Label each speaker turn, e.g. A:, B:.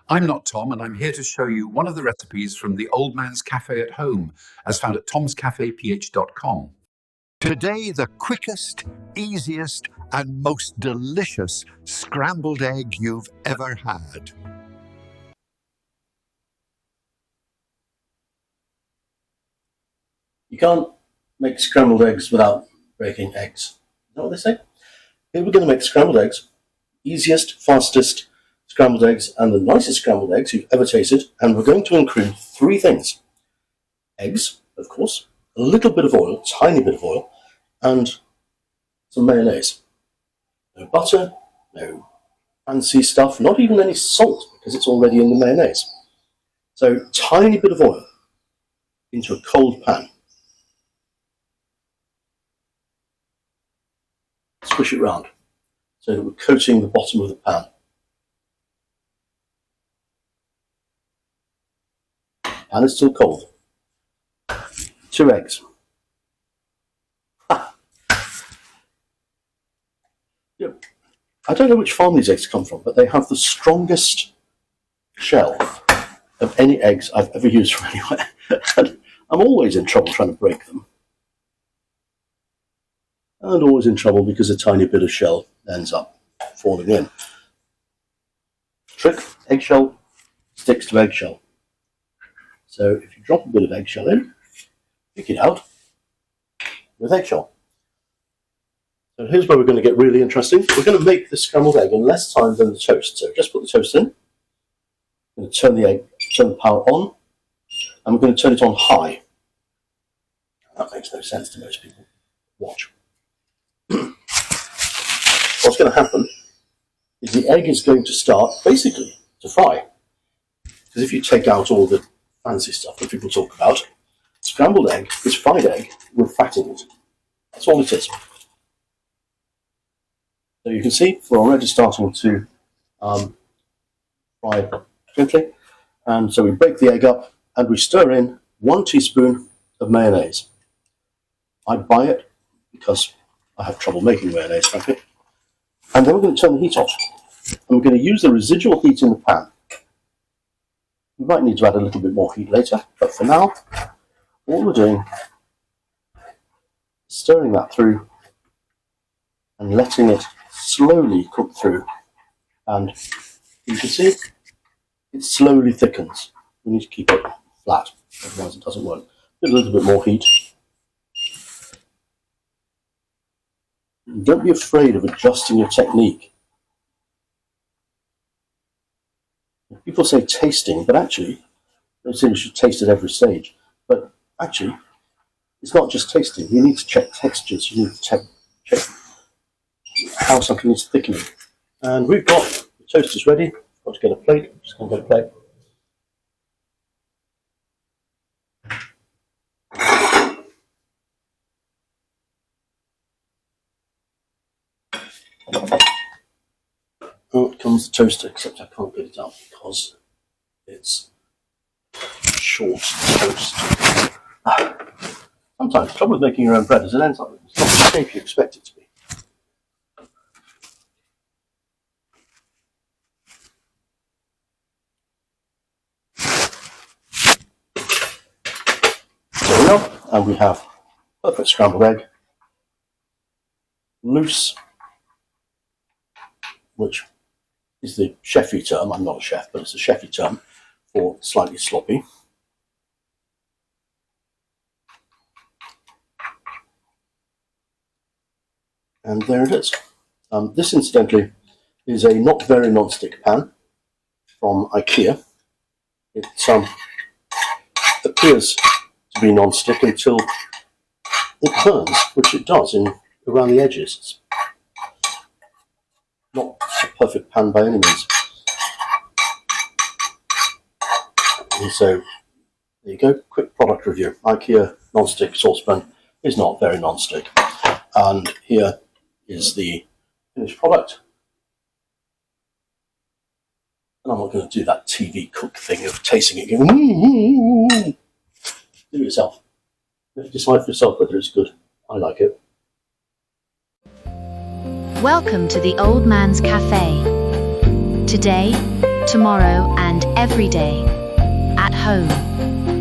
A: I'm not Tom, and I'm here to show you one of the recipes from the Old Man's Cafe at Home, as found at tomscafeph.com.
B: Today, the quickest, easiest, and most delicious scrambled egg you've ever had.
C: You can't make scrambled eggs without breaking eggs. Is that what they say? Here we're going to make scrambled eggs, easiest, fastest scrambled eggs, and the nicest scrambled eggs you've ever tasted. And we're going to include three things. Eggs, of course, a little bit of oil, tiny bit of oil, and some mayonnaise. No butter, no fancy stuff, not even any salt, because it's already in the mayonnaise. So, tiny bit of oil into a cold pan. Squish it round so that we're coating the bottom of the pan. Pan is still cold. 2 eggs. Yep. I don't know which farm these eggs come from, but they have the strongest shell of any eggs I've ever used from anywhere. And I'm always in trouble trying to break them. And always in trouble because a tiny bit of shell ends up falling in. Trick, eggshell sticks to eggshell. So if you drop a bit of eggshell in, pick it out with eggshell. So here's where we're going to get really interesting. We're going to make the scrambled egg in less time than the toast. So just put the toast in. I'm going to turn the power on, and we're going to turn it on high. That makes no sense to most people. Watch. What's going to happen is the egg is going to start basically to fry. Because if you take out all the fancy stuff that people talk about, scrambled egg is fried egg with fat in it. That's all it is. So you can see we're already starting to fry gently. And so we break the egg up and we stir in 1 teaspoon of mayonnaise. I buy it because I have trouble making mayonnaise, frankly. And then we're going to turn the heat off. And we're going to use the residual heat in the pan. We might need to add a little bit more heat later, but for now, all we're doing is stirring that through and letting it slowly cook through. And you can see it slowly thickens. We need to keep it flat, otherwise it doesn't work. Get a little bit more heat. Don't be afraid of adjusting your technique. People say tasting, but actually, they say you should taste at every stage. But actually, it's not just tasting. You need to check textures. You need to check how something is thickening. And we've got the toast is ready. Got to get a plate. I'm just going to get a plate. Out comes the toaster, except I can't get it out because it's short toast. Sometimes the trouble with making your own bread is it ends up it's not the shape you expect it to be. There we are, and we have perfect scrambled egg, loose, which is the chefy term. I'm not a chef, but it's a chefy term for slightly sloppy. And there it is. This, incidentally, is a not very non-stick pan from Ikea. It appears to be non-stick until it burns, which it does around the edges. It's not a perfect pan by any means. And so, there you go, quick product review. IKEA non-stick saucepan is not very non-stick. And here is the finished product. And I'm not going to do that TV cook thing of tasting it, going, do it yourself. Decide for yourself whether it's good. I like it.
D: Welcome to the Old Man's Cafe. Today, tomorrow and every day. At home.